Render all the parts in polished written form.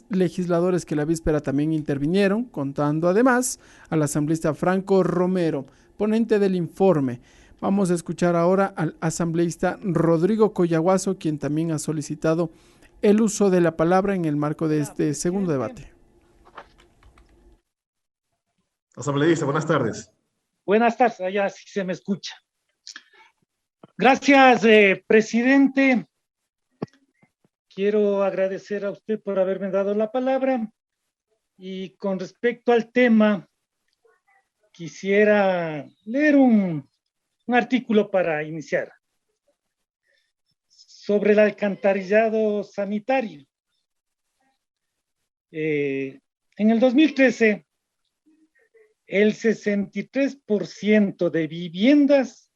legisladores que la víspera también intervinieron, contando además al asambleísta Franco Romero, ponente del informe. Vamos a escuchar ahora al asambleísta Rodrigo Coyaguazo, quien también ha solicitado el uso de la palabra en el marco de este segundo debate. Asambleísta, buenas tardes. Buenas tardes, allá sí se me escucha. Gracias, presidente. Quiero agradecer a usted por haberme dado la palabra. Y con respecto al tema, quisiera leer un artículo para iniciar sobre el alcantarillado sanitario. En el 2013, el 63% de viviendas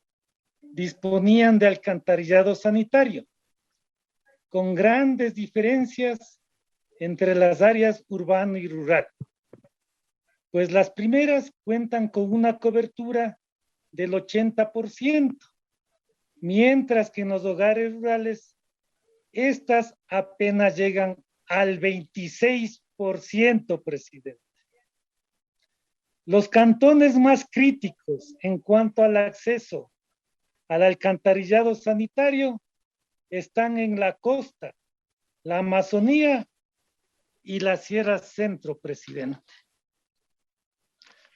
disponían de alcantarillado sanitario, con grandes diferencias entre las áreas urbano y rural. Pues las primeras cuentan con una cobertura del 80%, mientras que en los hogares rurales estas apenas llegan al 26%, presidente. Los cantones más críticos en cuanto al acceso al alcantarillado sanitario están en la costa, la Amazonía y la Sierra Centro, presidente.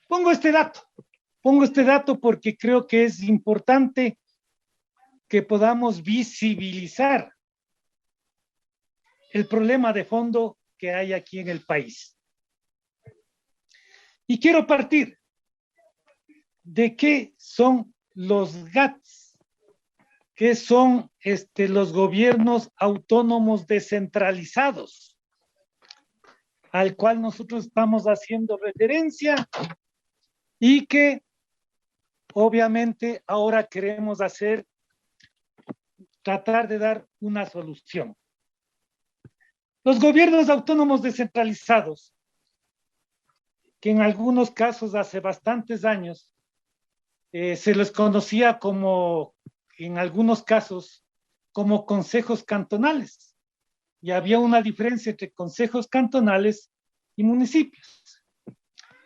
Pongo este dato porque creo que es importante que podamos visibilizar el problema de fondo que hay aquí en el país. Y quiero partir de qué son los GATS, qué son los gobiernos autónomos descentralizados, al cual nosotros estamos haciendo referencia y que obviamente ahora queremos tratar de dar una solución. Los gobiernos autónomos descentralizados, que en algunos casos hace bastantes años se les conocía como, en algunos casos, como consejos cantonales. Y había una diferencia entre consejos cantonales y municipios.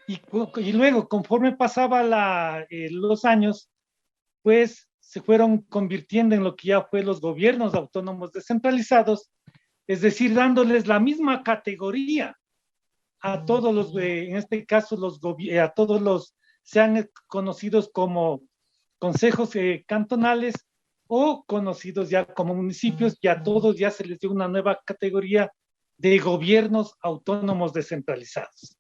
Y luego, conforme pasaba los años, pues se fueron convirtiendo en lo que ya fue los gobiernos autónomos descentralizados, es decir, dándoles la misma categoría a todos los, en este caso, a todos los, sean conocidos como consejos cantonales o conocidos ya como municipios, y a todos ya se les dio una nueva categoría de gobiernos autónomos descentralizados.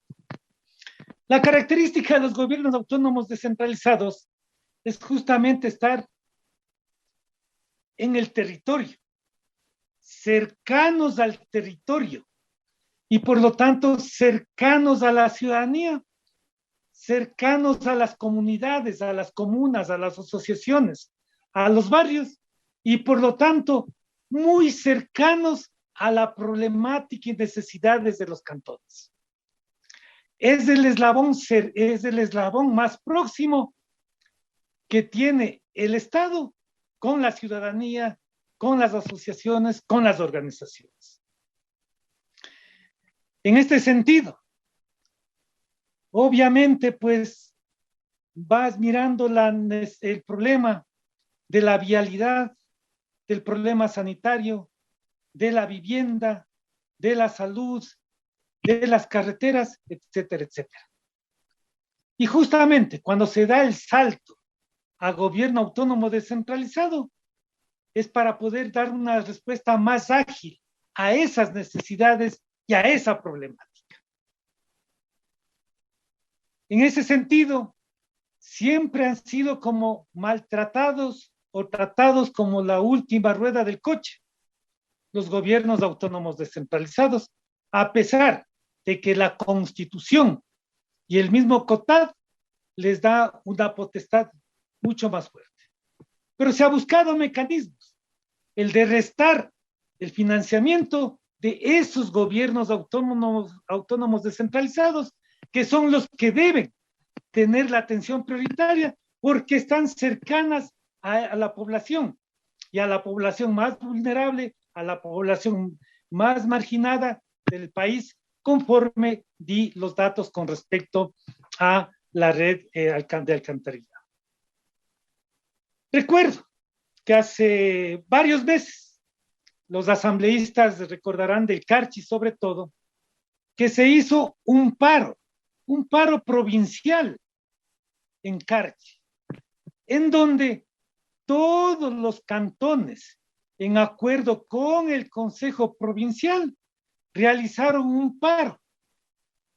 La característica de los gobiernos autónomos descentralizados es justamente estar en el territorio, cercanos al territorio, y por lo tanto cercanos a la ciudadanía, cercanos a las comunidades, a las comunas, a las asociaciones, a los barrios, y por lo tanto muy cercanos a la problemática y necesidades de los cantones. Es el eslabón más próximo que tiene el Estado con la ciudadanía, con las asociaciones, con las organizaciones. En este sentido, obviamente, pues vas mirando el problema de la vialidad, del problema sanitario, de la vivienda, de la salud, de las carreteras, etcétera, etcétera. Y justamente cuando se da el salto a gobierno autónomo descentralizado, es para poder dar una respuesta más ágil a esas necesidades y a esa problemática. En ese sentido, siempre han sido como maltratados o tratados como la última rueda del coche, los gobiernos autónomos descentralizados, a pesar de que la Constitución y el mismo COTAD les da una potestad mucho más fuerte. Pero se ha buscado mecanismos, el de restar el financiamiento de esos gobiernos autónomos descentralizados, que son los que deben tener la atención prioritaria porque están cercanas a la población, y a la población más vulnerable, a la población más marginada del país, conforme di los datos con respecto a la red de alcantarillado. Recuerdo que hace varios meses, los asambleístas recordarán del Carchi sobre todo, que se hizo un paro provincial en Carchi, en donde todos los cantones, en acuerdo con el Consejo Provincial, realizaron un paro,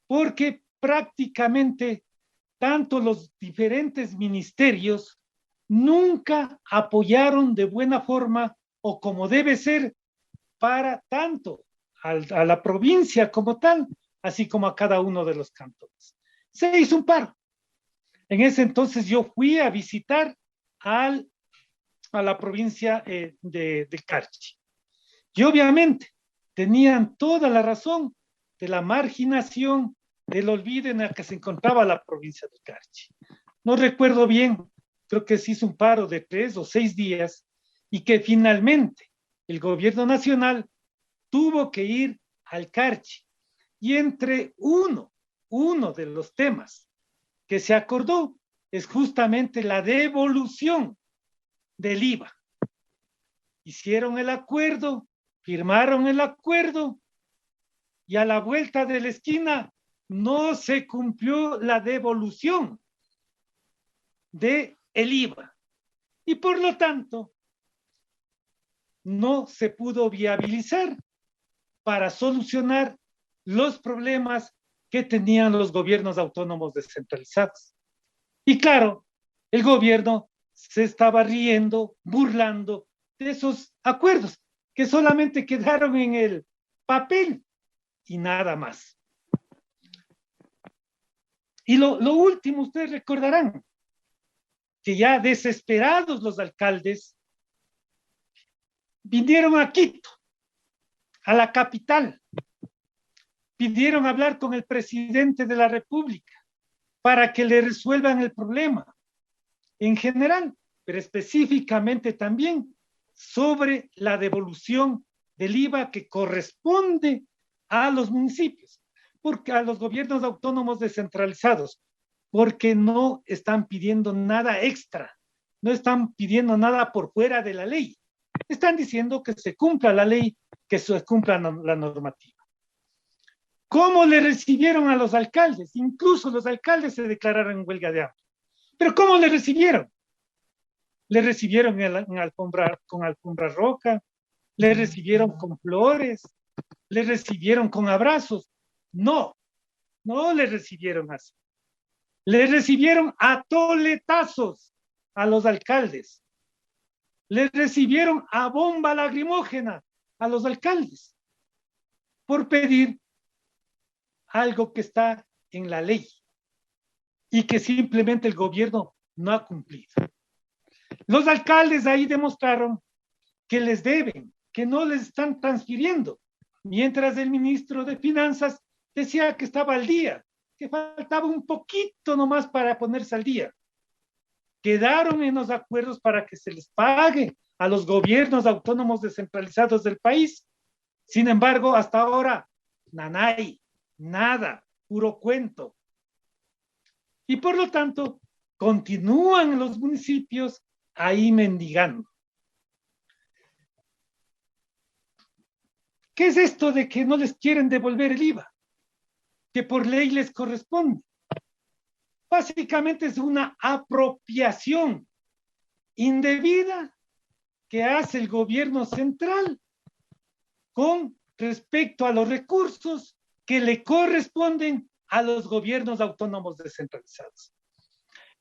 porque prácticamente tanto los diferentes ministerios nunca apoyaron de buena forma o como debe ser para tanto a la provincia como tal, así como a cada uno de los cantones. Se hizo un paro. En ese entonces yo fui a visitar a la provincia de Carchi. Y obviamente tenían toda la razón de la marginación, del olvido en el que se encontraba la provincia de Carchi. No recuerdo bien, creo que se hizo un paro de 3 o 6 días y que finalmente el gobierno nacional tuvo que ir al Carchi. Y entre uno de los temas que se acordó es justamente la devolución del IVA. Hicieron el acuerdo, firmaron el acuerdo y a la vuelta de la esquina no se cumplió la devolución del IVA. Y por lo tanto, no se pudo viabilizar para solucionar los problemas que tenían los gobiernos autónomos descentralizados. Y claro, el gobierno se estaba riendo, burlando de esos acuerdos que solamente quedaron en el papel y nada más. Y lo último, ustedes recordarán que ya desesperados los alcaldes vinieron a Quito, a la capital, pidieron hablar con el presidente de la República para que le resuelvan el problema en general, pero específicamente también sobre la devolución del IVA que corresponde a los municipios, porque a los gobiernos autónomos descentralizados, porque no están pidiendo nada extra, no están pidiendo nada por fuera de la ley, están diciendo que se cumpla la ley, que se cumpla la normativa. ¿Cómo le recibieron a los alcaldes? Incluso los alcaldes se declararon en huelga de hambre. ¿Pero cómo le recibieron? Le recibieron con alfombra roja, le recibieron con flores, le recibieron con abrazos. No le recibieron así. Le recibieron a toletazos a los alcaldes. Le recibieron a bomba lacrimógena a los alcaldes por pedir algo que está en la ley y que simplemente el gobierno no ha cumplido. Los alcaldes ahí demostraron que les deben, que no les están transfiriendo, mientras el ministro de Finanzas decía que estaba al día, que faltaba un poquito nomás para ponerse al día. Quedaron en los acuerdos para que se les pague a los gobiernos autónomos descentralizados del país. Sin embargo, hasta ahora, nanay, nada, puro cuento. Y por lo tanto, continúan los municipios ahí mendigando. ¿Qué es esto de que no les quieren devolver el IVA? Que por ley les corresponde. Básicamente es una apropiación indebida que hace el gobierno central con respecto a los recursos que le corresponden a los gobiernos autónomos descentralizados.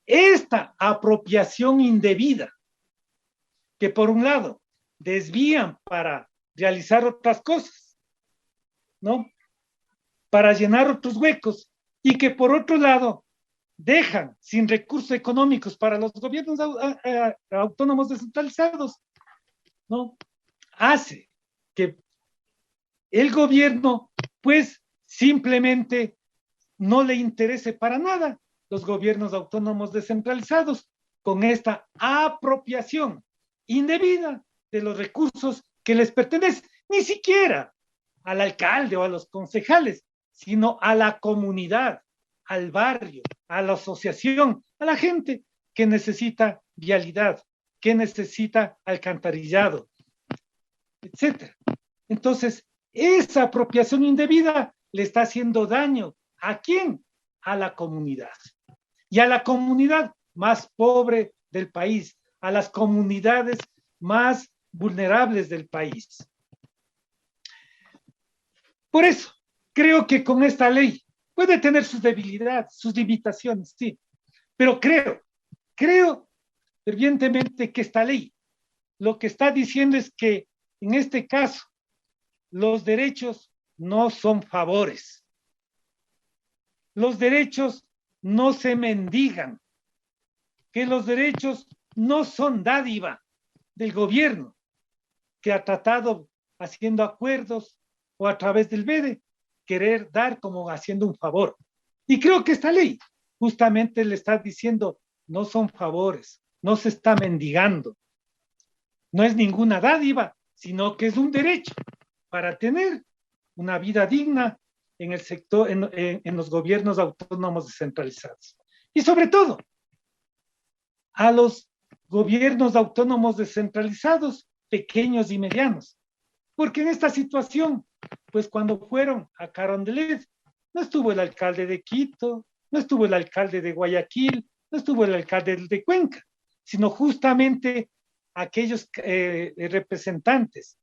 Esta apropiación indebida, que por un lado desvían para realizar otras cosas, ¿no? Para llenar otros huecos, y que por otro lado dejan sin recursos económicos para los gobiernos autónomos descentralizados, ¿no? Hace que el gobierno, pues, simplemente no le interese para nada los gobiernos autónomos descentralizados con esta apropiación indebida de los recursos que les pertenecen. Ni siquiera al alcalde o a los concejales, sino a la comunidad, al barrio, a la asociación, a la gente que necesita vialidad, que necesita alcantarillado, etcétera. Entonces, esa apropiación indebida le está haciendo daño. ¿A quién? A la comunidad. Y a la comunidad más pobre del país, a las comunidades más vulnerables del país. Por eso, creo que con esta ley puede tener sus debilidades, sus limitaciones, sí, pero creo fervientemente que esta ley lo que está diciendo es que en este caso los derechos no son favores. Los derechos no se mendigan, que los derechos no son dádiva del gobierno, que ha tratado haciendo acuerdos o a través del BEDE, querer dar como haciendo un favor. Y creo que esta ley justamente le está diciendo, no son favores, no se está mendigando, no es ninguna dádiva, sino que es un derecho para tener una vida digna en el sector, en los gobiernos autónomos descentralizados. Y sobre todo, a los gobiernos autónomos descentralizados, pequeños y medianos. Porque en esta situación, pues cuando fueron a Carondelet, no estuvo el alcalde de Quito, no estuvo el alcalde de Guayaquil, no estuvo el alcalde de Cuenca, sino justamente aquellos representantes,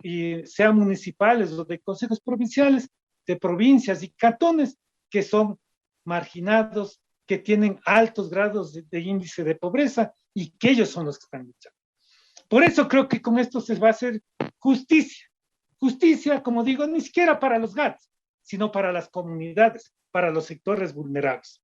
y sean municipales o de consejos provinciales, de provincias y cantones, que son marginados, que tienen altos grados de índice de pobreza y que ellos son los que están luchando. Por eso creo que con esto se va a hacer justicia. Justicia, como digo, ni siquiera para los GATS, sino para las comunidades, para los sectores vulnerables.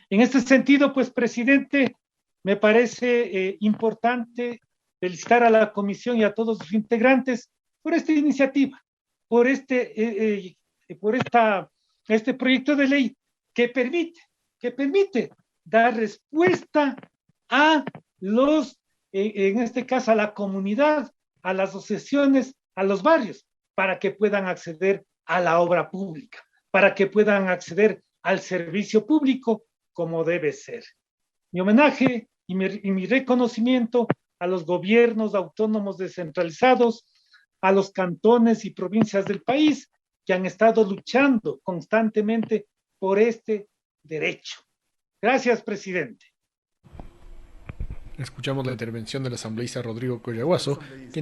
En este sentido, pues, presidente, me parece importante felicitar a la comisión y a todos sus integrantes por esta iniciativa, por este proyecto de ley que permite dar respuesta a los, en este caso, a la comunidad, a las asociaciones, a los barrios, para que puedan acceder a la obra pública, para que puedan acceder al servicio público como debe ser. Mi homenaje y mi reconocimiento a los gobiernos autónomos descentralizados, a los cantones y provincias del país que han estado luchando constantemente por este derecho. Gracias, presidente. Escuchamos la intervención del asambleísta Rodrigo Coyaguaso,